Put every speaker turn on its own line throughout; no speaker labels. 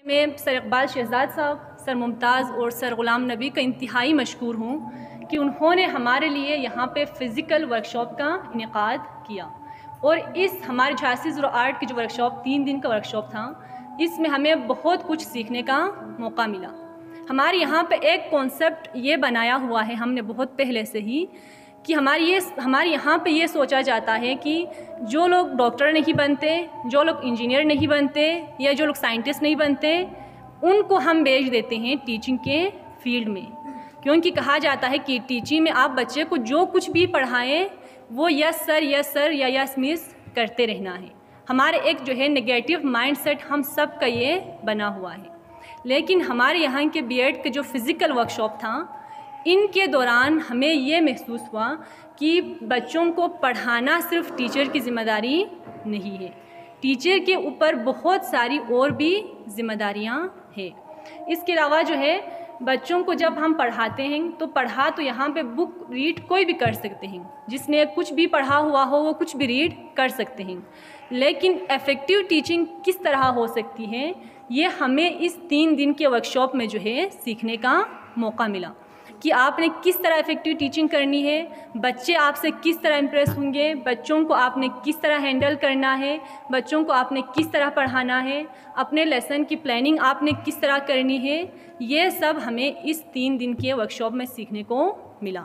میں سر اقبال شہزاد صاحب، سر ممتاز اور سر غلام نبی کا انتہائی مشکور ہوں کہ انہوں نے ہمارے لیے یہاں پہ فزیکل ورکشاپ کا انعقاد کیا، اور اس ہمارے 8608 کی جو ورکشاپ 3 دن کا ورکشاپ تھا، اس میں ہمیں بہت کچھ سیکھنے کا موقع ملا۔ ہمارے یہاں پہ ایک کانسیپٹ یہ بنایا ہوا ہے ہم نے بہت پہلے سے ہی کہ ہمارے یہاں پہ یہ سوچا جاتا ہے کہ جو لوگ ڈاکٹر نہیں بنتے، جو لوگ انجینئر نہیں بنتے یا جو لوگ سائنٹسٹ نہیں بنتے، ان کو ہم بھیج دیتے ہیں ٹیچنگ کے فیلڈ میں، کیونکہ کہا جاتا ہے کہ ٹیچنگ میں آپ بچے کو جو کچھ بھی پڑھائیں وہ یس سر یا یس مس کرتے رہنا ہے۔ ہمارے ایک جو ہے نگیٹو مائنڈ سیٹ ہم سب کا یہ بنا ہوا ہے۔ لیکن ہمارے یہاں کے بی ایڈ کے جو فزیکل ورکشاپ تھا، ان کے دوران ہمیں یہ محسوس ہوا کہ بچوں کو پڑھانا صرف ٹیچر کی ذمہ داری نہیں ہے، ٹیچر کے اوپر بہت ساری اور بھی ذمہ داریاں ہیں۔ اس کے علاوہ جو ہے بچوں کو جب ہم پڑھاتے ہیں تو تو یہاں پہ بک ریڈ کوئی بھی کر سکتے ہیں، جس نے کچھ بھی پڑھا ہوا ہو وہ کچھ بھی ریڈ کر سکتے ہیں، لیکن ایفیکٹو ٹیچنگ کس طرح ہو سکتی ہے یہ ہمیں اس 3 دن کے ورکشاپ میں جو ہے سیکھنے کا موقع ملا کہ آپ نے کس طرح ایفیکٹو ٹیچنگ کرنی ہے، بچے آپ سے کس طرح امپریس ہوں گے، بچوں کو آپ نے کس طرح ہینڈل کرنا ہے، بچوں کو آپ نے کس طرح پڑھانا ہے، اپنے لیسن کی پلاننگ آپ نے کس طرح کرنی ہے، یہ سب ہمیں اس 3 دن کے ورکشاپ میں سیکھنے کو ملا۔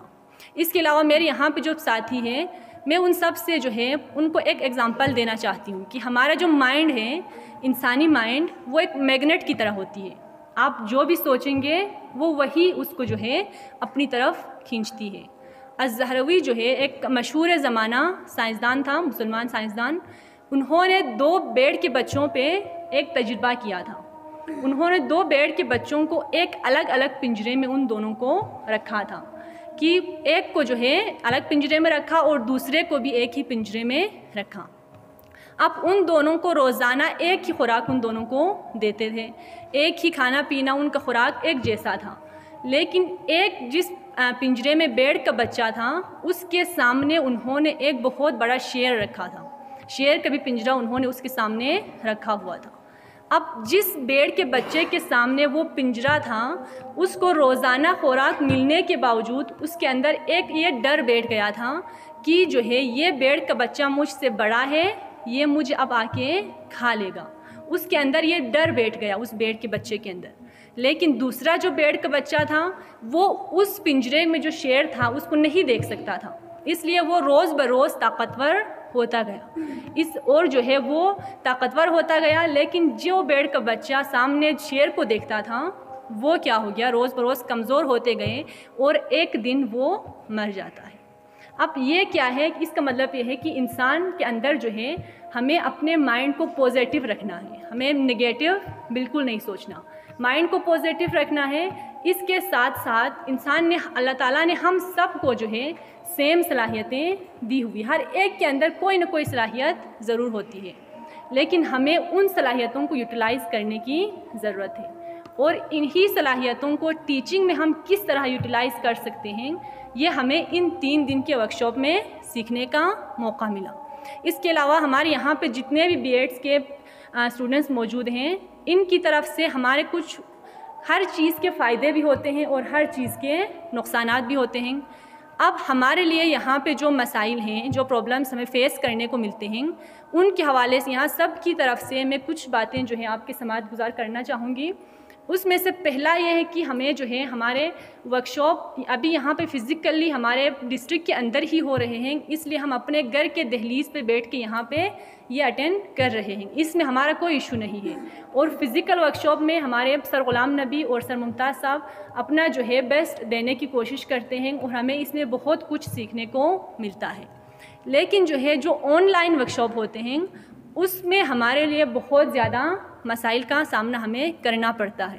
اس کے علاوہ میرے یہاں پہ جو ساتھی ہیں، میں ان سب سے جو ہے ان کو ایک ایگزامپل دینا چاہتی ہوں کہ ہمارا جو مائنڈ ہے، انسانی مائنڈ، وہ ایک میگنیٹ کی طرح ہوتی ہے۔ آپ جو بھی سوچیں گے وہ وہی اس کو جو ہے اپنی طرف کھینچتی ہے۔ الزہروی جو ہے ایک مشہور زمانہ سائنسدان تھا، مسلمان سائنسدان، انہوں نے 2 بیڑ کے بچوں پہ ایک تجربہ کیا تھا۔ انہوں نے 2 بیڑ کے بچوں کو ایک الگ الگ پنجرے میں ان دونوں کو رکھا تھا کہ ایک کو جو ہے الگ پنجرے میں رکھا اور دوسرے کو بھی ایک ہی پنجرے میں رکھا۔ اب ان دونوں کو روزانہ ایک ہی خوراک ان دونوں کو دیتے تھے، ایک ہی کھانا پینا، ان کا خوراک ایک جیسا تھا، لیکن ایک جس پنجرے میں بیڑ کا بچہ تھا اس کے سامنے انہوں نے ایک بہت بڑا شیر رکھا تھا، شیر کا بھی پنجرہ انہوں نے اس کے سامنے رکھا ہوا تھا۔ اب جس بیڑ کے بچے کے سامنے وہ پنجرہ تھا، اس کو روزانہ خوراک ملنے کے باوجود اس کے اندر ایک یہ ڈر بیٹھ گیا تھا کہ جو ہے یہ بیڑ کا بچہ مجھ سے بڑا ہے، یہ مجھے اب آ کے کھا لے گا۔ اس کے اندر یہ ڈر بیٹھ گیا اس بیڑ کے بچے کے اندر۔ لیکن دوسرا جو بیڑ کا بچہ تھا وہ اس پنجرے میں جو شیر تھا اس کو نہیں دیکھ سکتا تھا، اس لیے وہ روز بروز طاقتور ہوتا گیا، اور جو ہے وہ طاقتور ہوتا گیا، لیکن جو بیڑ کا بچہ سامنے شیر کو دیکھتا تھا وہ کیا ہو گیا، روز بروز کمزور ہوتے گئے اور ایک دن وہ مر جاتا ہے۔ اب یہ کیا ہے، اس کا مطلب یہ ہے کہ انسان کے اندر جو ہے ہمیں اپنے مائنڈ کو پوزیٹیو رکھنا ہے، ہمیں نگیٹیو بالکل نہیں سوچنا، مائنڈ کو پوزیٹیو رکھنا ہے۔ اس کے ساتھ ساتھ انسان نے، اللہ تعالیٰ نے ہم سب کو جو ہے سیم صلاحیتیں دی ہوئی، ہر ایک کے اندر کوئی نہ کوئی صلاحیت ضرور ہوتی ہے، لیکن ہمیں ان صلاحیتوں کو یوٹیلائز کرنے کی ضرورت ہے، اور انہی صلاحیتوں کو ٹیچنگ میں ہم کس طرح یوٹیلائز کر سکتے ہیں یہ ہمیں ان 3 دن کے ورکشاپ میں سیکھنے کا موقع ملا۔ اس کے علاوہ ہمارے یہاں پہ جتنے بھی بی ایڈس کے اسٹوڈنٹس موجود ہیں، ان کی طرف سے ہمارے کچھ ہر چیز کے فائدے بھی ہوتے ہیں اور ہر چیز کے نقصانات بھی ہوتے ہیں۔ اب ہمارے لیے یہاں پہ جو مسائل ہیں، جو پرابلمس ہمیں فیس کرنے کو ملتے ہیں، ان کے حوالے سے یہاں سب کی طرف سے میں کچھ باتیں جو ہیں آپ کے سماعت گزار کرنا چاہوں گی۔ اس میں سے پہلا یہ ہے کہ ہمیں جو ہے ہمارے ورکشاپ ابھی یہاں پہ فزیکلی ہمارے ڈسٹرکٹ کے اندر ہی ہو رہے ہیں، اس لیے ہم اپنے گھر کے دہلیز پہ بیٹھ کے یہاں پہ یہ اٹینڈ کر رہے ہیں، اس میں ہمارا کوئی ایشو نہیں ہے۔ اور فزیکل ورکشاپ میں ہمارے سر غلام نبی اور سر ممتاز صاحب اپنا جو ہے بیسٹ دینے کی کوشش کرتے ہیں اور ہمیں اس میں بہت کچھ سیکھنے کو ملتا ہے۔ لیکن جو ہے جو آن لائن ورکشاپ ہوتے ہیں اس میں ہمارے لیے بہت زیادہ مسائل کا سامنا ہمیں کرنا پڑتا ہے۔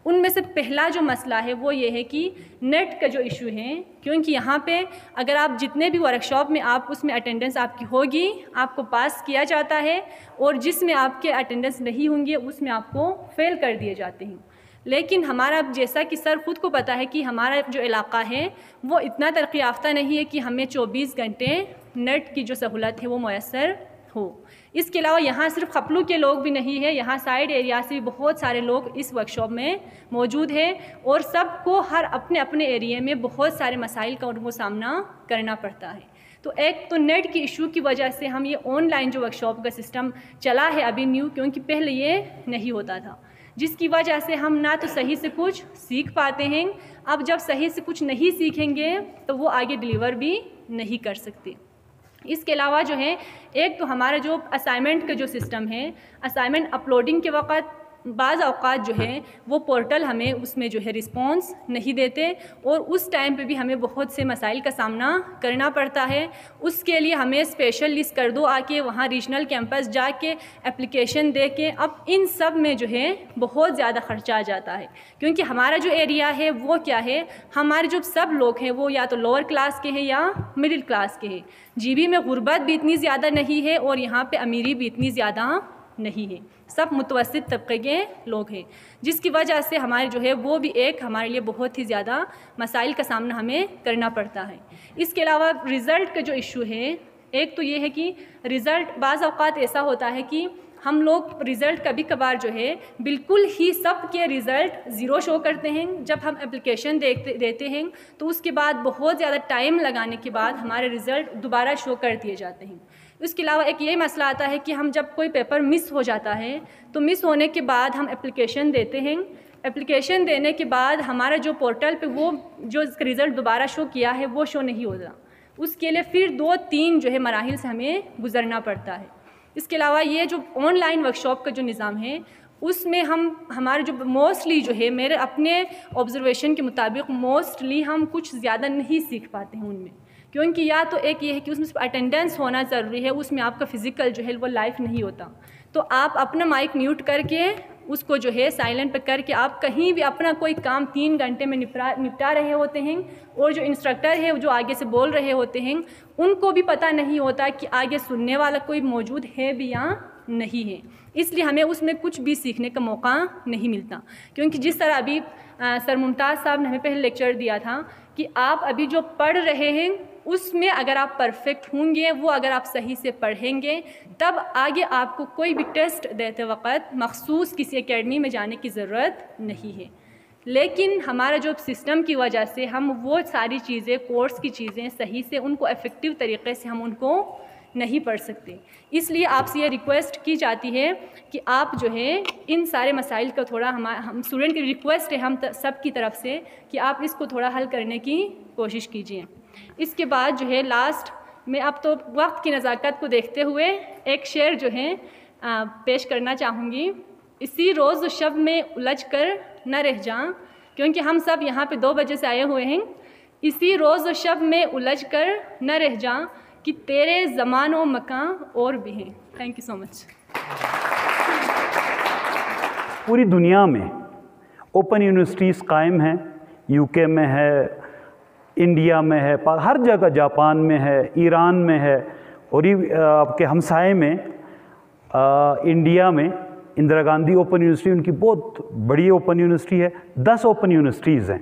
ان میں سے پہلا جو مسئلہ ہے وہ یہ ہے کہ نیٹ کا جو ایشو ہے، کیونکہ یہاں پہ اگر آپ جتنے بھی ورکشاپ میں آپ اس میں اٹینڈنس آپ کی ہوگی آپ کو پاس کیا جاتا ہے، اور جس میں آپ کے اٹینڈنس نہیں ہوں گے اس میں آپ کو فیل کر دیے جاتے ہیں۔ لیکن ہمارا جیسا کہ سر خود کو پتہ ہے کہ ہمارا جو علاقہ ہے وہ اتنا ترقی یافتہ نہیں ہے کہ ہمیں 24 گھنٹے نیٹ کی جو سہولت ہے وہ میسر ہو۔ اس کے علاوہ یہاں صرف خپلو کے لوگ بھی نہیں ہیں، یہاں سائڈ ایریا سے بھی بہت سارے لوگ اس ورکشاپ میں موجود ہیں، اور سب کو ہر اپنے اپنے ایریے میں بہت سارے مسائل کا ان کو سامنا کرنا پڑتا ہے۔ تو ایک تو نیٹ کی ایشو کی وجہ سے ہم یہ آن لائن جو ورکشاپ کا سسٹم چلا ہے ابھی نیو، کیونکہ پہلے یہ نہیں ہوتا تھا، جس کی وجہ سے ہم نہ تو صحیح سے کچھ سیکھ پاتے ہیں، اب جب صحیح سے کچھ نہیں سیکھیں گے تو وہ آگے ڈلیور بھی نہیں کر سکتے۔ اس کے علاوہ جو ہے ایک تو ہمارا جو اسائنمنٹ کا جو سسٹم ہے، اسائنمنٹ اپلوڈنگ کے وقت بعض اوقات جو ہے وہ پورٹل ہمیں اس میں جو ہے رسپانس نہیں دیتے، اور اس ٹائم پہ بھی ہمیں بہت سے مسائل کا سامنا کرنا پڑتا ہے۔ اس کے لیے ہمیں اسپیشل لسٹ کر دو آ کے وہاں ریجنل کیمپس جا کے اپلیکیشن دے کے، اب ان سب میں جو ہے بہت زیادہ خرچہ آ جاتا ہے، کیونکہ ہمارا جو ایریا ہے وہ کیا ہے، ہمارے جو سب لوگ ہیں وہ یا تو لوور کلاس کے ہیں یا مڈل کلاس کے ہیں۔ جی بی میں غربت بھی اتنی زیادہ نہیں ہے اور یہاں پہ امیری بھی اتنی زیادہ نہیں ہے، سب متوسط طبقے کے لوگ ہیں، جس کی وجہ سے ہمارے جو ہے وہ بھی ایک ہمارے لیے بہت ہی زیادہ مسائل کا سامنا ہمیں کرنا پڑتا ہے۔ اس کے علاوہ رزلٹ کا جو ایشو ہے، ایک تو یہ ہے کہ رزلٹ بعض اوقات ایسا ہوتا ہے کہ ہم لوگ رزلٹ کبھی کبھار جو ہے بالکل ہی سب کے رزلٹ زیرو شو کرتے ہیں، جب ہم اپلیکیشن دیتے ہیں تو اس کے بعد بہت زیادہ ٹائم لگانے کے بعد ہمارے رزلٹ دوبارہ شو کر دیے جاتے ہیں۔ اس کے علاوہ ایک یہ مسئلہ آتا ہے کہ ہم جب کوئی پیپر مس ہو جاتا ہے تو مس ہونے کے بعد ہم اپلیکیشن دیتے ہیں، اپلیکیشن دینے کے بعد ہمارا جو پورٹل پہ وہ جو اس کا رزلٹ دوبارہ شو کیا ہے وہ شو نہیں ہوتا، اس کے لیے پھر 2-3 جو ہے مراحل سے ہمیں گزرنا پڑتا ہے۔ اس کے علاوہ یہ جو آن لائن ورکشاپ کا جو نظام ہے اس میں ہمارے جو موسٹلی جو ہے میرے اپنے آبزرویشن کے مطابق موسٹلی ہم کچھ زیادہ نہیں سیکھ پاتے ہیں ان میں، کیونکہ یا تو ایک یہ ہے کہ اس میں اٹینڈنس ہونا ضروری ہے، اس میں آپ کا فزیکل جو ہے وہ لائف نہیں ہوتا، تو آپ اپنا مائک میوٹ کر کے اس کو جو ہے سائلنٹ پہ کر کے آپ کہیں بھی اپنا کوئی کام 3 گھنٹے میں نپٹا رہے ہوتے ہیں، اور جو انسٹرکٹر ہے جو آگے سے بول رہے ہوتے ہیں ان کو بھی پتہ نہیں ہوتا کہ آگے سننے والا کوئی موجود ہے بھی یا نہیں ہے، اس لیے ہمیں اس میں کچھ بھی سیکھنے کا موقع نہیں ملتا۔ کیونکہ جس طرح ابھی سر ممتاز صاحب نے ہمیں پہلے لیکچر دیا تھا کہ آپ ابھی جو پڑھ رہے ہیں اس میں اگر آپ پرفیکٹ ہوں گے، وہ اگر آپ صحیح سے پڑھیں گے، تب آگے آپ کو کوئی بھی ٹیسٹ دیتے وقت مخصوص کسی اکیڈمی میں جانے کی ضرورت نہیں ہے۔ لیکن ہمارا جو سسٹم کی وجہ سے ہم وہ ساری چیزیں کورس کی چیزیں صحیح سے ان کو افیکٹو طریقے سے ہم ان کو نہیں پڑھ سکتے، اس لیے آپ سے یہ ریکویسٹ کی جاتی ہے کہ آپ جو ہے ان سارے مسائل کا تھوڑا ہم اسٹوڈنٹ کی ریکویسٹ ہے ہم سب کی طرف سے کہ آپ اس کو تھوڑا حل کرنے کی کوشش کیجیے۔ اس کے بعد جو ہے لاسٹ میں اب تو وقت کی نزاکت کو دیکھتے ہوئے ایک شعر جو ہے پیش کرنا چاہوں گی۔ اسی روز و شب میں الجھ کر نہ رہ جاں، کیونکہ ہم سب یہاں پہ 2 بجے سے آئے ہوئے ہیں، اسی روز و شب میں الجھ کر نہ رہ جاں کہ تیرے زمان و مکان اور بھی ہیں۔ تھینک یو سو مچ۔
پوری دنیا میں اوپن یونیورسٹیز قائم ہیں، یو کے میں ہے، انڈیا میں ہے، ہر جگہ، جاپان میں ہے، ایران میں ہے، اور یہ آپ کے ہمسائے میں انڈیا میں اندرا گاندھی اوپن یونیورسٹی ان کی بہت بڑی اوپن یونیورسٹی ہے، 10 اوپن یونیورسٹیز ہیں۔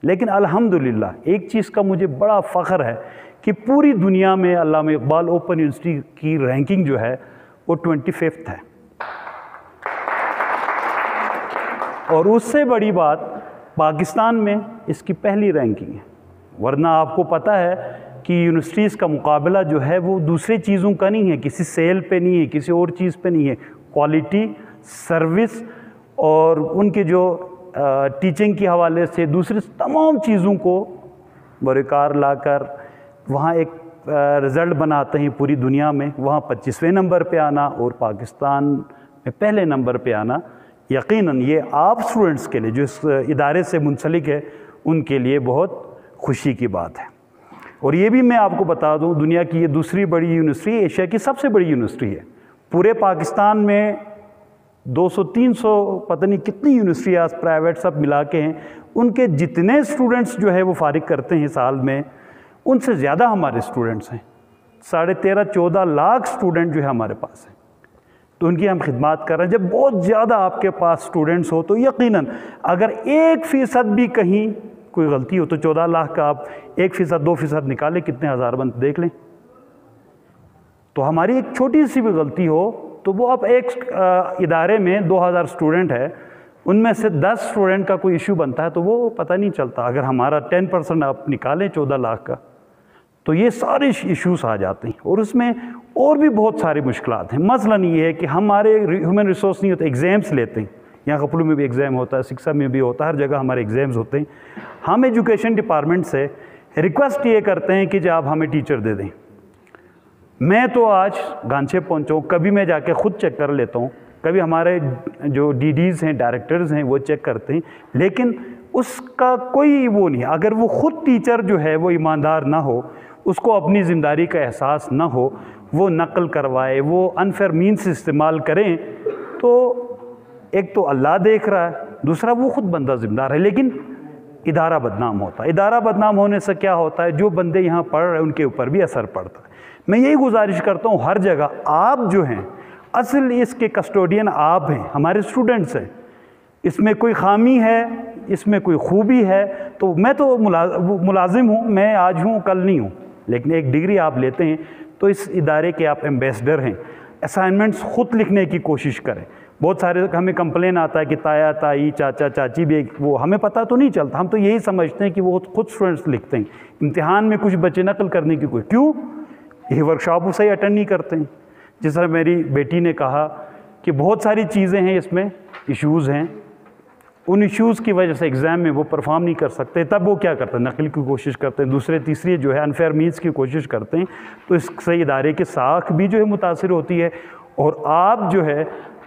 لیکن الحمدللہ ایک چیز کا مجھے بڑا فخر ہے کہ پوری دنیا میں علامہ اقبال اوپن یونیورسٹی کی رینکنگ جو ہے وہ 25 ہے، اور اس سے بڑی بات پاکستان میں اس کی پہلی رینکنگ ہے۔ ورنہ آپ کو پتہ ہے کہ یونیورسٹیز کا مقابلہ جو ہے وہ دوسرے چیزوں کا نہیں ہے، کسی سیل پہ نہیں ہے، کسی اور چیز پہ نہیں ہے، کوالٹی، سروس اور ان کے جو ٹیچنگ کے حوالے سے دوسرے تمام چیزوں کو بروکار لا کر وہاں ایک رزلٹ بناتے ہیں پوری دنیا میں، وہاں 25ویں نمبر پہ آنا اور پاکستان میں پہلے نمبر پہ آنا، یقیناً یہ آپ اسٹوڈنٹس کے لیے جو اس ادارے سے منسلک ہے ان کے لیے بہت خوشی کی بات ہے۔ اور یہ بھی میں آپ کو بتا دوں، دنیا کی یہ دوسری بڑی یونیورسٹی، ایشیا کی سب سے بڑی یونیورسٹی ہے۔ پورے پاکستان میں 200-300 پتہ نہیں کتنی یونیورسٹیاں پرائیویٹ سب ملا کے ہیں، ان کے جتنے اسٹوڈنٹس جو ہے وہ فارغ کرتے ہیں سال میں، ان سے زیادہ ہمارے اسٹوڈنٹس ہیں۔ 13.5-14 لاکھ اسٹوڈنٹ جو ہے ہمارے پاس ہیں، تو ان کی ہم خدمات کر رہے ہیں۔ جب بہت زیادہ آپ کے پاس اسٹوڈنٹس ہو تو یقیناً اگر 1% بھی کہیں کوئی غلطی ہو تو 14 لاکھ کا آپ 1%-2% نکالیں، کتنے ہزار بند دیکھ لیں۔ تو ہماری ایک چھوٹی سی بھی غلطی ہو تو وہ اب ایک ادارے میں 2000 اسٹوڈنٹ ہے، ان میں سے 10 اسٹوڈنٹ کا کوئی ایشو بنتا ہے تو وہ پتہ نہیں چلتا. اگر ہمارا 10% آپ نکالیں 14 لاکھ کا تو یہ سارے ایشوز آ جاتے ہیں، اور اس میں اور بھی بہت ساری مشکلات ہیں. مثلاً یہ ہے کہ ہمارے ہیومن ریسورس نہیں ہوتے، ایگزامس لیتے ہیں. یہاں کپلو میں بھی ایگزام ہوتا ہے، سکسا میں بھی ہوتا ہے، ہر جگہ ہمارے ایگزامز ہوتے ہیں. ہم ایجوکیشن ڈپارٹمنٹ سے ریکویسٹ یہ کرتے ہیں کہ جب آپ ہمیں ٹیچر دے دیں. میں تو آج گانچے پہنچا ہوں، کبھی میں جا کے خود چیک کر لیتا ہوں، کبھی ہمارے جو ڈی ڈیز ہیں، ڈائریکٹرز ہیں، وہ چیک کرتے ہیں، لیکن اس کا کوئی وہ نہیں. اگر وہ خود ٹیچر جو ہے وہ ایماندار نہ ہو، اس کو اپنی ذمہ داری کا احساس نہ ہو، وہ نقل کروائے، وہ انفیئر مینس استعمال کریں، تو ایک تو اللہ دیکھ رہا ہے، دوسرا وہ خود بندہ ذمہ دار ہے، لیکن ادارہ بدنام ہوتا ہے. ادارہ بدنام ہونے سے کیا ہوتا ہے، جو بندے یہاں پڑھ رہے ہیں ان کے اوپر بھی اثر پڑتا ہے. میں یہی گزارش کرتا ہوں ہر جگہ، آپ جو ہیں اصل اس کے کسٹوڈین آپ ہیں، ہمارے اسٹوڈنٹس ہیں. اس میں کوئی خامی ہے، اس میں کوئی خوبی ہے، تو میں تو ملازم ہوں، میں آج ہوں کل نہیں ہوں، لیکن ایک ڈگری آپ لیتے ہیں تو اس ادارے کے آپ ایمبیسڈر ہیں. اسائنمنٹس خود لکھنے کی کوشش کریں. بہت سارے ہمیں کمپلین آتا ہے کہ تایا تائی چاچا چاچی بھی، وہ ہمیں پتہ تو نہیں چلتا. ہم تو یہی سمجھتے ہیں کہ وہ خود اسٹوڈنٹس لکھتے ہیں. امتحان میں کچھ بچے نقل کرنے کی کیوں یہ ورکشاپ صحیح اٹینڈ نہیں کرتے ہیں. جس طرح میری بیٹی نے کہا کہ بہت ساری چیزیں ہیں، اس میں ایشوز ہیں، ان ایشوز کی وجہ سے ایگزام میں وہ پرفارم نہیں کر سکتے. تب وہ کیا کرتے ہیں، نقل کی کوشش کرتے ہیں، دوسرے تیسری جو ہے انفیئر مینس کی کوشش کرتے ہیں. تو اس سے ادارے کی ساکھ بھی جو ہے متاثر ہوتی ہے. اور آپ جو ہے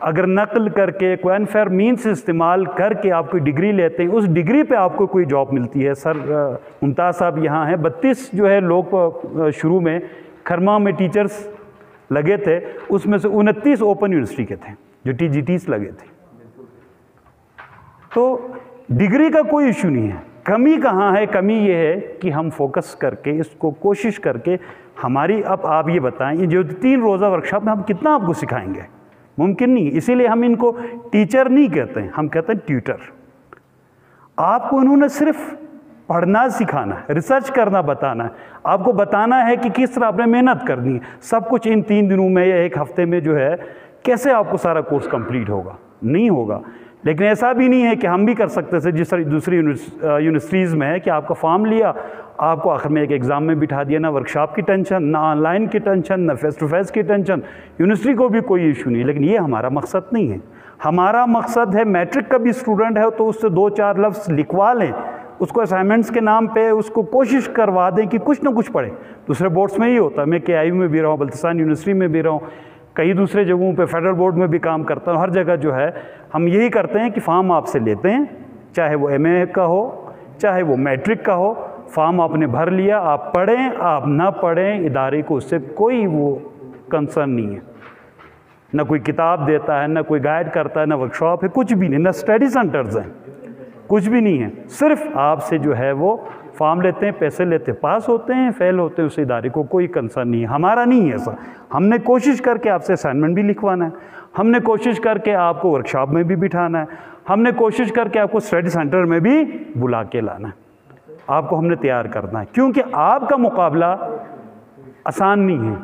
اگر نقل کر کے کوئی انفیئر مینس استعمال کر کے آپ کوئی ڈگری لیتے ہیں، اس ڈگری پہ آپ کو کوئی جاب ملتی ہے. سر ممتاز صاحب یہاں ہیں، 32 جو ہے لوگ شروع میں کھرما میں ٹیچرز لگے تھے، اس میں سے 29 اوپن یونیورسٹی کے تھے جو ٹی جی ٹیز لگے تھے. تو ڈگری کا کوئی ایشو نہیں ہے. کمی کہاں ہے؟ کمی یہ ہے کہ ہم فوکس کر کے اس کو کوشش کر کے ہماری، اب آپ یہ بتائیں، یہ جو 3 روزہ ورکشاپ میں ہم کتنا آپ کو سکھائیں گے؟ ممکن نہیں. اسی لیے ہم ان کو ٹیچر نہیں کہتے ہیں، ہم کہتے ہیں ٹیوٹر. آپ کو انہوں نے صرف پڑھنا سکھانا ہے، ریسرچ کرنا بتانا ہے، آپ کو بتانا ہے کہ کس طرح آپ نے محنت کرنی ہے. سب کچھ ان 3 دنوں میں یا 1 ہفتے میں جو ہے کیسے آپ کو سارا کورس کمپلیٹ ہوگا؟ نہیں ہوگا. لیکن ایسا بھی نہیں ہے کہ ہم بھی کر سکتے تھے جس طرح دوسری یونیورسٹیز میں ہے کہ آپ کا فارم لیا، آپ کو آخر میں ایک ایگزام میں بٹھا دیا. نہ ورکشاپ کی ٹینشن، نہ آن لائن کی ٹینشن، نہ فیس ٹو فیس کی ٹینشن. یونیورسٹی کو بھی کوئی ایشو نہیں. لیکن یہ ہمارا مقصد نہیں ہے. ہمارا مقصد ہے میٹرک کا بھی اسٹوڈنٹ ہے تو اس سے 2-4 لفظ لکھوا لیں، اس کو اسائنمنٹس کے نام پہ اس کو کوشش کروا دیں کہ کچھ نہ کچھ پڑھیں. دوسرے بورڈس میں ہی ہوتا ہے. میں کے آئی یو میں بھی رہا ہوں، بلتستان یونیورسٹی میں بھی رہا ہوں، کئی دوسرے جگہوں پہ فیڈرل بورڈ میں بھی کام کرتا ہوں. ہر جگہ جو ہے ہم یہی کرتے ہیں کہ فارم آپ سے لیتے ہیں، چاہے وہ ایم اے کا ہو، چاہے وہ میٹرک کا ہو. فارم آپ نے بھر لیا، آپ پڑھیں، آپ نہ پڑھیں، ادارے کو اس سے کوئی وہ کنسرن نہیں ہے. نہ کوئی کتاب دیتا ہے، نہ کوئی گائیڈ کرتا ہے، نہ ورکشاپ ہے، کچھ بھی نہیں، نہ اسٹڈی سینٹرز ہیں، کچھ بھی نہیں ہے. صرف آپ سے جو ہے وہ فارم لیتے ہیں، پیسے لیتے ہیں، پاس ہوتے ہیں، فیل ہوتے ہیں، اس ادارے کو کوئی کنسرن نہیں ہے. ہمارا نہیں ہے ایسا. ہم نے کوشش کر کے آپ سے اسائنمنٹ بھی لکھوانا ہے، ہم نے کوشش کر کے آپ کو ورکشاپ میں بھی بٹھانا ہے، ہم نے کوشش کر کے آپ کو اسٹڈی سینٹر میں بھی بلا کے لانا ہے. آپ کو ہم نے تیار کرنا ہے، کیونکہ آپ کا مقابلہ آسان نہیں ہے.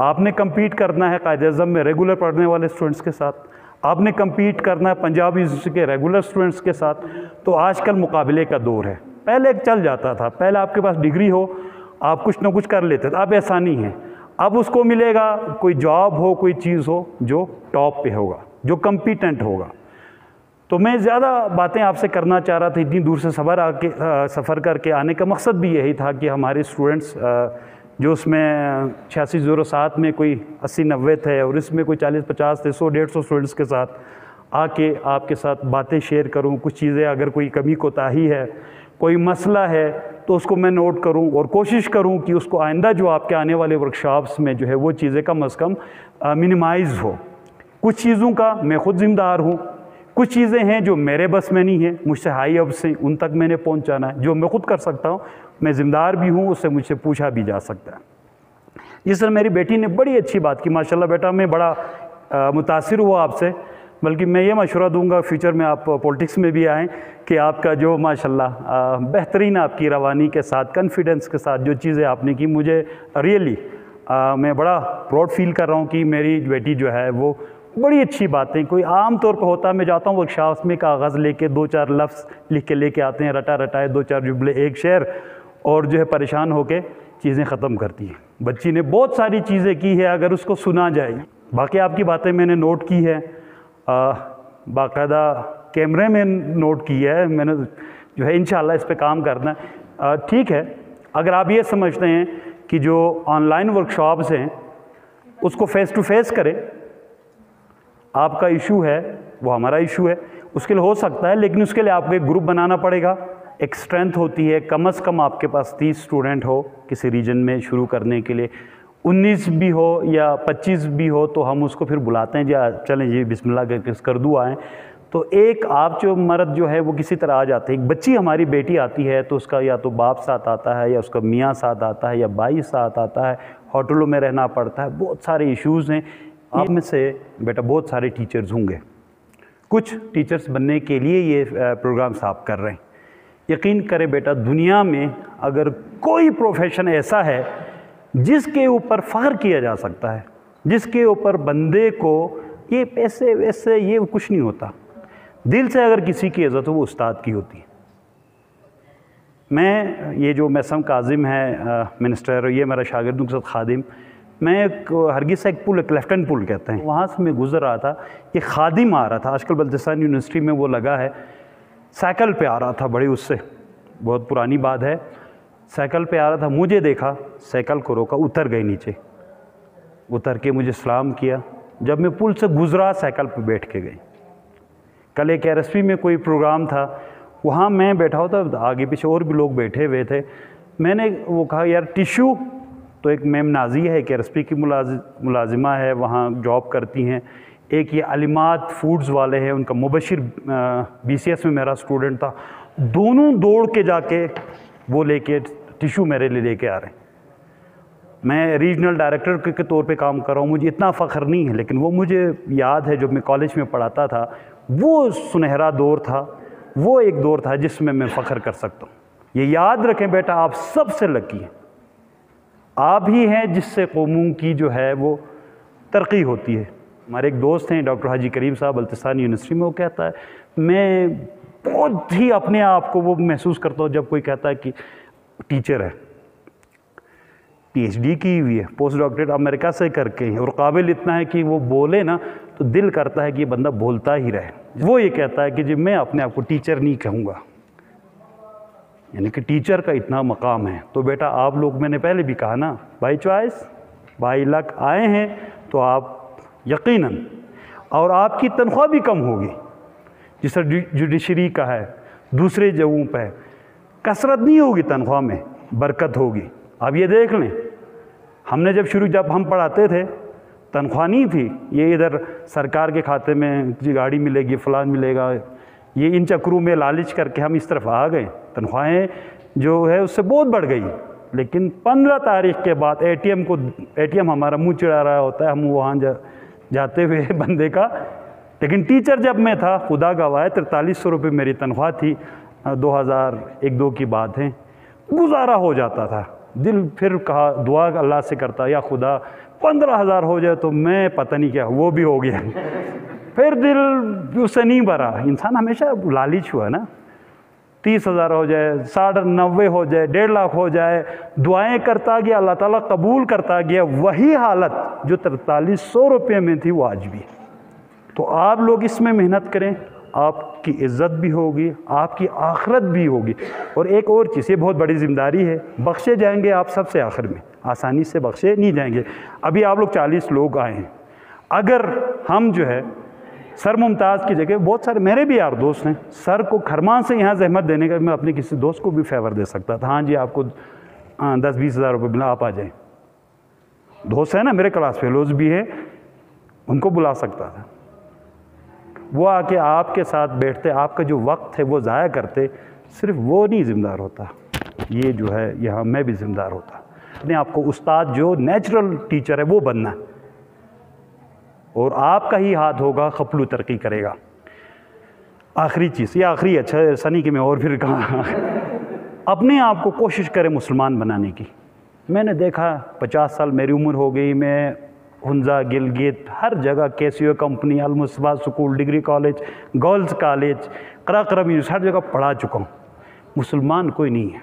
آپ نے کمپیٹ کرنا ہے قائد اعظم میں ریگولر پڑھنے والے اسٹوڈنٹس کے ساتھ، آپ نے کمپیٹ کرنا ہے پنجاب یونیورسٹی کے ریگولر اسٹوڈنٹس کے ساتھ. تو آج کل مقابلے کا دور ہے. پہلے چل جاتا تھا، پہلے آپ کے پاس ڈگری ہو آپ کچھ نہ کچھ کر لیتے تھے. اب ایسا نہیں ہے. اب اس کو ملے گا کوئی جاب ہو، کوئی چیز ہو جو ٹاپ پہ ہوگا، جو کمپیٹنٹ ہوگا. تو میں زیادہ باتیں آپ سے کرنا چاہ رہا تھا. اتنی دور سے سفر کر کے آنے کا مقصد بھی یہی تھا کہ ہمارے اسٹوڈنٹس جو اس میں 8607 میں کوئی 80-90 تھے اور اس میں کوئی 40-50 تھے، 100-150 اسٹوڈنٹس کے ساتھ آ کے آپ کے ساتھ باتیں شیئر کروں. کچھ چیزیں اگر کوئی کمی کوتاہی ہے، کوئی مسئلہ ہے تو اس کو میں نوٹ کروں اور کوشش کروں کہ اس کو آئندہ جو آپ کے آنے والے ورکشاپس میں جو ہے وہ چیزیں کم از کم منیمائز ہو. کچھ چیزوں کا میں خود ذمہ دار ہوں، کچھ چیزیں ہیں جو میرے بس میں نہیں ہیں، مجھ سے ہائی اپ سے ان تک میں نے پہنچانا ہے. جو میں خود کر سکتا ہوں میں ذمہ دار بھی ہوں، اس سے مجھ سے پوچھا بھی جا سکتا ہے. جس طرح میری بیٹی نے بڑی اچھی بات کی، ماشاءاللہ بیٹا میں بڑا متاثر ہوا آپ سے. بلکہ میں یہ مشورہ دوں گا فیوچر میں آپ پولیٹکس میں بھی آئیں کہ آپ کا جو ماشاءاللہ بہترین آپ کی روانی کے ساتھ، کانفیڈنس کے ساتھ جو چیزیں آپ نے کی، مجھے ریئلی میں بڑا پراؤڈ فیل کر رہا ہوں کہ میری بیٹی جو ہے وہ بڑی اچھی باتیں، کوئی عام طور پہ ہوتا ہے میں جاتا ہوں ورکشاپس میں، کاغذ لے کے 2-4 لفظ لکھ کے لے کے آتے ہیں، رٹا رٹائے 2-4 جملے 1 شعر، اور جو ہے پریشان ہو کے چیزیں ختم کرتی ہیں۔ بچی نے بہت ساری چیزیں کی ہے اگر اس کو سنا جائے۔ باقی آپ کی باتیں میں نے نوٹ کی ہے، باقاعدہ کیمرے میں نوٹ کی ہے، میں نے جو ہے انشاءاللہ اس پہ کام کرنا ہے۔ ٹھیک ہے، اگر آپ یہ سمجھتے ہیں کہ جو آن لائن ورکشاپس ہیں اس کو فیس ٹو فیس کریں، آپ کا ایشو ہے وہ ہمارا ایشو ہے، اس کے لیے ہو سکتا ہے، لیکن اس کے لیے آپ کو ایک گروپ بنانا پڑے گا، ایک اسٹرینتھ ہوتی ہے، کم از کم آپ کے پاس 30 اسٹوڈنٹ ہو کسی ریجن میں شروع کرنے کے لیے، 19 بھی ہو یا 25 بھی ہو تو ہم اس کو پھر بلاتے ہیں جی چلیں جی بسم اللہ کر دو آئیں۔ تو ایک آپ جو مرد جو ہے وہ کسی طرح آ جاتے ہیں، ایک بچی ہماری بیٹی آتی ہے تو اس کا یا تو باپ ساتھ آتا ہے یا اس کا میاں ساتھ آتا ہے یا بھائی ساتھ آتا ہے، ہوٹلوں میں رہنا پڑتا ہے، بہت سارے ایشوز ہیں۔ آپ میں سے بیٹا بہت سارے ٹیچرز ہوں گے، کچھ ٹیچرز بننے کے لیے یہ پروگرامس آپ کر رہے ہیں۔ یقین کریں بیٹا، دنیا میں اگر کوئی پروفیشن ایسا ہے جس کے اوپر فخر کیا جا سکتا ہے، جس کے اوپر بندے کو یہ پیسے ویسے یہ کچھ نہیں ہوتا، دل سے اگر کسی کی عزت ہو وہ استاد کی ہوتی ہے۔ میں یہ جو میسم کاظم ہے منسٹر، یہ میرا شاگرد کے ساتھ خادم، میں ہرگز سے ایک پل، ایک لیفٹن پل کہتے ہیں، وہاں سے میں گزر رہا تھا، یہ خادم آ رہا تھا، آج کل بلتستان یونیورسٹی میں وہ لگا ہے، سائیکل پہ آ رہا تھا، بڑی اس سے بہت پرانی بات ہے، سائیکل پہ آ رہا تھا، مجھے دیکھا، سائیکل کو روکا، اتر گئی نیچے، اتر کے مجھے سلام کیا، جب میں پل سے گزرا سائیکل پہ بیٹھ کے گئی۔ کل ایک RSP میں کوئی پروگرام تھا، وہاں میں بیٹھا ہوتا، آگے پیچھے اور بھی لوگ بیٹھے ہوئے تھے، میں نے وہ کہا یار ٹیشو، تو ایک میم نازی ہے، ایک RSP کی ملازمہ ہے، وہاں جاب کرتی ہیں، ایک یہ علامات فوڈز والے ہیں، ان کا مبشر BCS میں میرا اسٹوڈنٹ تھا، دونوں دوڑ کے جا کے وہ لے کے ٹیشو میرے لیے لے کے آ رہے ہیں۔ میں ریجنل ڈائریکٹر کے طور پہ کام کر رہا ہوں، مجھے اتنا فخر نہیں ہے، لیکن وہ مجھے یاد ہے جب میں کالج میں پڑھاتا تھا، وہ سنہرا دور تھا، وہ ایک دور تھا جس میں فخر کر سکتا ہوں۔ یہ یاد رکھیں بیٹا، آپ سب سے لکی ہیں، آپ ہی ہیں جس سے قوموں کی جو ہے وہ ترقی ہوتی ہے۔ ہمارے ایک دوست ہیں ڈاکٹر حاجی کریم صاحب، بلتستان یونیورسٹی میں، وہ کہتا ہے میں بہت ہی اپنے آپ کو وہ محسوس کرتا ہوں جب کوئی کہتا ہے کہ ٹیچر ہے، PhD کی ہوئی ہے، پوسٹ ڈاکٹریٹ امریکہ سے کر کے ہیں، اور قابل اتنا ہے کہ وہ بولے نا تو دل کرتا ہے کہ یہ بندہ بولتا ہی رہے۔ وہ یہ کہتا ہے کہ جی میں اپنے آپ کو ٹیچر نہیں کہوں گا، یعنی کہ ٹیچر کا اتنا مقام ہے۔ تو بیٹا آپ لوگ، میں نے پہلے بھی کہا نا، بائی چوائس بائی لک آئے ہیں تو آپ یقیناً، اور آپ کی تنخواہ بھی کم ہوگی، جس طرح جوڈیشری کا ہے، دوسرے جگہوں پہ کثرت نہیں ہوگی، تنخواہ میں برکت ہوگی۔ آپ یہ دیکھ لیں، ہم نے جب ہم پڑھاتے تھے تنخواہ نہیں تھی، یہ ادھر سرکار کے کھاتے میں گاڑی ملے گی، فلان ملے گا، یہ ان چکروں میں لالچ کر کے ہم اس طرف آ گئے، تنخواہیں جو ہے اس سے بہت بڑھ گئی۔ لیکن 15 تاریخ کے بعد ATM ہمارا منہ چڑھا رہا ہوتا ہے، ہم وہاں جاتے ہوئے بندے کا، لیکن ٹیچر جب میں تھا، خدا گواہ ہے 4300 روپے میری تنخواہ تھی، 2001-2 کی بات ہے، گزارا ہو جاتا تھا۔ دل پھر کہا، دعا اللہ سے کرتا، یا خدا 15,000 ہو جائے تو میں پتہ نہیں کیا، وہ بھی ہو گیا، پھر دل اس سے نہیں بھرا۔ انسان ہمیشہ لالچ ہوا نا، 30,000 ہو جائے، 90 ہو جائے، 1.5 لاکھ ہو جائے، دعائیں کرتا گیا، اللہ تعالیٰ قبول کرتا گیا، وہی حالت جو 4300 روپے میں تھی وہ آج بھی۔ تو آپ لوگ اس میں محنت کریں، آپ کی عزت بھی ہوگی، آپ کی آخرت بھی ہوگی۔ اور ایک اور چیز، یہ بہت بڑی ذمہ داری ہے، بخشے جائیں گے آپ سب سے آخر میں، آسانی سے بخشے نہیں جائیں گے۔ ابھی آپ لوگ 40 لوگ آئے ہیں، اگر ہم جو ہے سر ممتاز کی جگہ، بہت سارے میرے بھی یار دوست ہیں، سر کو کھرمان سے یہاں زحمت دینے کا، میں اپنے کسی دوست کو بھی فیور دے سکتا تھا، ہاں جی آپ کو 10-20 ہزار روپے ملا، آپ آ جائیں۔ دوست ہیں نا میرے کلاس فیلوز بھی ہیں، ان کو بلا سکتا تھا، وہ آ کے آپ کے ساتھ بیٹھتے، آپ کا جو وقت ہے وہ ضائع کرتے۔ صرف وہ نہیں ذمہ دار ہوتا، یہ جو ہے یہاں میں بھی ذمہ دار ہوتا۔ اپنے آپ کو استاد جو نیچرل ٹیچر ہے وہ بننا ہے، اور آپ کا ہی ہاتھ ہوگا، خپلو ترقی کرے گا۔ آخری چیز، یہ آخری اچھا ایسا نہیں کہ میں اور پھر کہاں، اپنے آپ کو کوشش کریں مسلمان بنانے کی۔ میں نے دیکھا 50 سال میری عمر ہو گئی، میں ہنزا، گلگت، ہر جگہ Casio company, Al-Misbah school, degree college, girls college, Karakoram university, ہر جگہ پڑھا چکا ہوں۔ مسلمان کوئی نہیں ہے،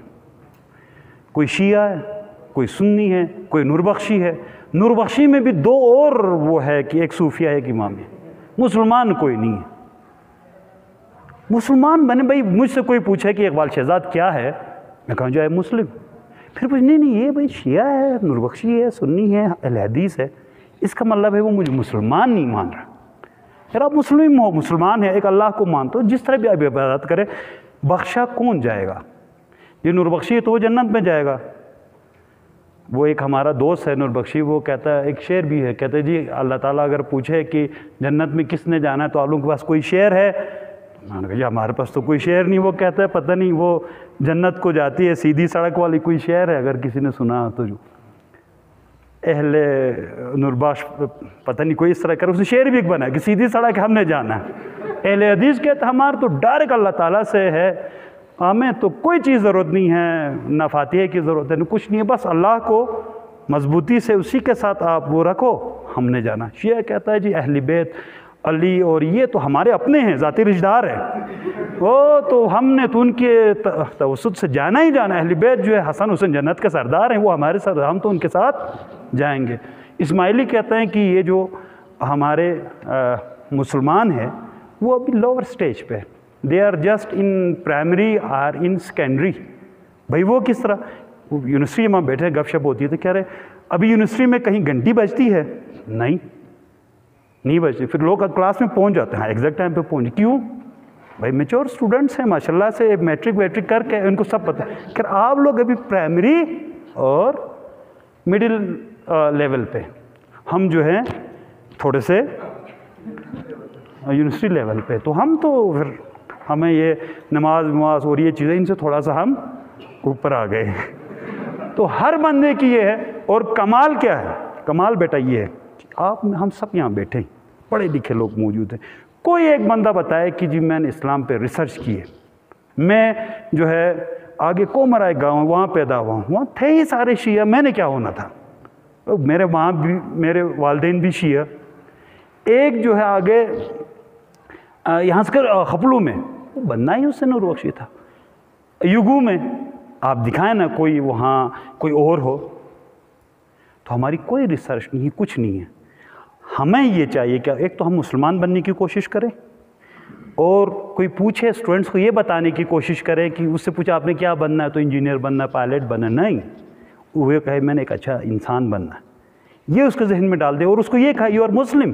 کوئی شیعہ ہے، کوئی سنی ہے، کوئی نوربخشی ہے۔ نوربخشی میں بھی 2 اور وہ ہے کہ ایک صوفیہ ہے، ایک امام ہے۔ مسلمان کوئی نہیں ہے۔ مسلمان بنے بھائی، مجھ سے کوئی پوچھے کہ اقبال شہزاد کیا ہے، میں کہوں جو ہے مسلم، پھر پوچھ نہیں یہ بھائی شیعہ ہے، نوربخشی ہے، سنی ہے، اہل حدیث ہے، اس کا مطلب ہے وہ مجھے مسلمان نہیں مان رہا۔ پھر آپ مسلم ہو، مسلمان ہے، ایک اللہ کو مانتے ہو، جس طرح بھی آپ عبادت کرے، بخشا کون جائے گا؟ یہ نوربخشی ہے تو وہ جنت میں جائے گا۔ وہ ایک ہمارا دوست ہے نوربخشی، وہ کہتا ہے، ایک شعر بھی ہے، کہتے ہیں جی اللہ تعالیٰ اگر پوچھے کہ جنت میں کس نے جانا ہے تو آپ لوگوں کے پاس کوئی شعر ہے؟ میں نے کہا جی ہمارے پاس تو کوئی شعر نہیں۔ وہ کہتا ہے پتہ نہیں وہ جنت کو جاتی ہے سیدھی سڑک والی کوئی شعر ہے، اگر کسی نے سنا تو جو اہل نوربخش پتہ نہیں کوئی اس طرح کر، اس نے شعر بھی ایک بنا ہے کہ سیدھی سڑک ہم نے جانا ہے۔ اہل حدیث کہتے ہیں ہمارا تو ڈائریکٹ اللہ تعالیٰ سے ہے، ہمیں تو کوئی چیز ضرورت نہیں ہے، نہ فاتحہ کی ضرورت ہے، نہ کچھ نہیں ہے، بس اللہ کو مضبوطی سے اسی کے ساتھ آپ وہ رکھو، ہم نے جانا۔ شیعہ کہتا ہے جی اہل بیت علی اور یہ تو ہمارے اپنے ہیں، ذاتی رشتہ دار ہیں، وہ تو ہم نے تو ان کے توسط سے جانا ہی جانا۔ اہل بیت جو ہے حسن حسین جنت کے سردار ہیں، وہ ہمارے ساتھ، ہم تو ان کے ساتھ جائیں گے۔ اسماعیلی کہتے ہیں کہ یہ جو ہمارے مسلمان ہیں وہ ابھی لوور سٹیج پہ، they are just in primary اور ان سیکنڈری۔ بھائی وہ کس طرح؟ وہ یونیورسٹی میں بیٹھے گپ شپ ہوتی ہے تو کہہ رہے ابھی یونیورسٹی میں کہیں گھنٹی بجتی ہے؟ نہیں بجتی۔ پھر لوگ کلاس میں پہنچ جاتے ہیں، ایگزیکٹ ٹائم پہ پہنچ، کیوں؟ بھائی میچور اسٹوڈنٹس ہیں ماشاءاللہ سے، میٹرک کر کے ان کو سب پتہ ہے۔ کہ آپ لوگ ابھی پرائمری اور مڈل لیول پہ، ہم جو ہیں تھوڑے سے یونیورسٹی لیول پہ، تو ہم تو پھر ہمیں یہ نماز اور یہ چیزیں ان سے تھوڑا سا ہم اوپر آ گئے۔ تو ہر بندے کی یہ ہے۔ اور کمال کیا ہے؟ کمال بیٹا یہ ہے، ہم سب یہاں بیٹھے ہیں، پڑھے لکھے لوگ موجود ہیں، کوئی ایک بندہ بتائے کہ جی میں نے اسلام پہ ریسرچ کی ہے، میں جو ہے آگے کومرائے گاؤں وہاں پیدا ہوا ہوں، وہاں تھے ہی سارے شیعہ، میں نے کیا ہونا تھا؟ میرے وہاں بھی میرے والدین بھی شیعہ، ایک جو ہے آگے یہاں سے خپلو میں، وہ بننا ہی اس سے نوربخشی تھا۔ یوگو میں آپ دکھائیں نا کوئی وہاں کوئی اور ہو، تو ہماری کوئی ریسرچ نہیں، کچھ نہیں ہے۔ ہمیں یہ چاہیے کہ ایک تو ہم مسلمان بننے کی کوشش کریں، اور کوئی پوچھے اسٹوڈنٹس کو یہ بتانے کی کوشش کریں کہ اس سے پوچھا آپ نے کیا بننا ہے تو انجینئر بننا ہے، پائلٹ بننا ہے، نہیں، وہ کہے میں نے ایک اچھا انسان بننا ہے، یہ اس کے ذہن میں ڈال دے، اور اس کو یہ کہا you are Muslim,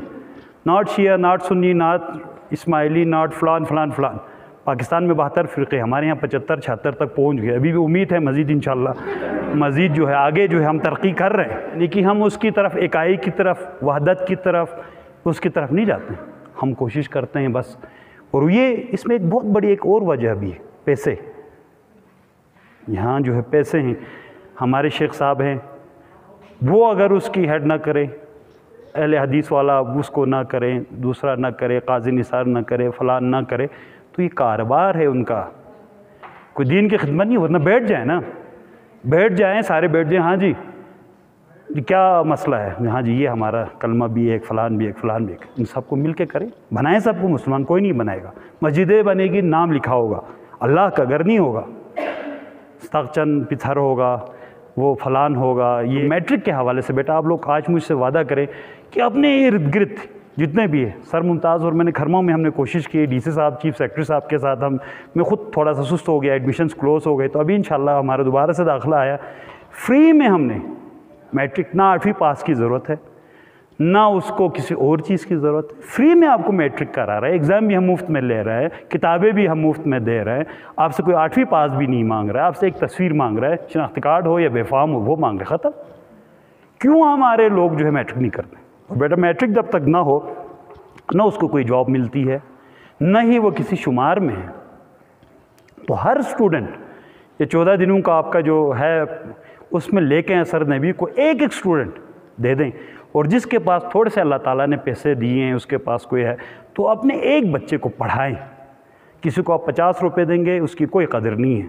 not Shia, not Sunni, not Ismaili, not فلان فلان فلان۔ پاکستان میں 72 فرقے، ہمارے یہاں 75-76 تک پہنچ گئے، ابھی بھی امید ہے مزید انشاءاللہ مزید جو ہے آگے جو ہے ہم ترقی کر رہے ہیں، لیکن ہم اس کی طرف اکائی کی طرف، وحدت کی طرف، اس کی طرف نہیں جاتے، ہم کوشش کرتے ہیں بس۔ اور یہ اس میں ایک بہت بڑی ایک اور وجہ بھی ہے، پیسے۔ یہاں جو ہے پیسے ہیں، ہمارے شیخ صاحب ہیں، وہ اگر اس کی ہیڈ نہ کرے، اہل حدیث والا اس کو نہ کریں، دوسرا نہ کرے، قاضی نثار نہ کرے، فلان نہ کرے، تو یہ کاروبار ہے ان کا، کوئی دین کی خدمت نہیں، ورنہ بیٹھ جائیں نا، بیٹھ جائیں، سارے بیٹھ جائیں، ہاں جی کیا مسئلہ ہے، ہاں جی یہ ہمارا کلمہ بھی ایک، فلان بھی ایک، فلان بھی ایک، ان سب کو مل کے کریں، بنائیں سب کو، مسلمان کوئی نہیں بنائے گا، مسجدیں بنے گی، نام لکھا ہوگا، اللہ کا گھر نہیں ہوگا، استغچن پتھر ہوگا، وہ فلان ہوگا۔ یہ میٹرک کے حوالے سے بیٹا آپ لوگ آج مجھ سے وعدہ کریں کہ اپنے ارد گرد جتنے بھی ہیں، سر ممتاز اور میں نے کھرموں میں ہم نے کوشش کی، ڈی سی صاحب، چیف سیکرٹری صاحب کے ساتھ میں خود تھوڑا سا سست ہو گیا، ایڈمیشنز کلوز ہو گئے، تو ابھی انشاءاللہ ہمارا دوبارہ سے داخلہ آیا، فری میں ہم نے میٹرک، نہ 8ویں پاس کی ضرورت ہے، نہ اس کو کسی اور چیز کی ضرورت ہے، فری میں آپ کو میٹرک کرا رہا ہے، ایگزام بھی ہم مفت میں لے رہے ہیں، کتابیں بھی ہم مفت میں دے رہے ہیں، آپ سے کوئی 8ویں پاس بھی نہیں مانگ رہا ہے، آپ سے ایک تصویر مانگ رہا ہے، شناختی کارڈ ہو یا بے فارم ہو وہ مانگ رہے، ختم۔ کیوں ہمارے لوگ جو ہے میٹرک نہیں کرتے؟ اور بیٹا میٹرک جب تک نہ ہو، نہ اس کو کوئی جاب ملتی ہے، نہ ہی وہ کسی شمار میں ہے، تو ہر اسٹوڈنٹ یہ 14 دنوں کا آپ کا جو ہے اس میں لے کے سر نبی کو ایک اسٹوڈنٹ دے دیں، اور جس کے پاس تھوڑے سے اللہ تعالیٰ نے پیسے دیے ہیں، اس کے پاس کوئی ہے، تو اپنے ایک بچے کو پڑھائیں۔ کسی کو آپ 50 روپے دیں گے اس کی کوئی قدر نہیں ہے،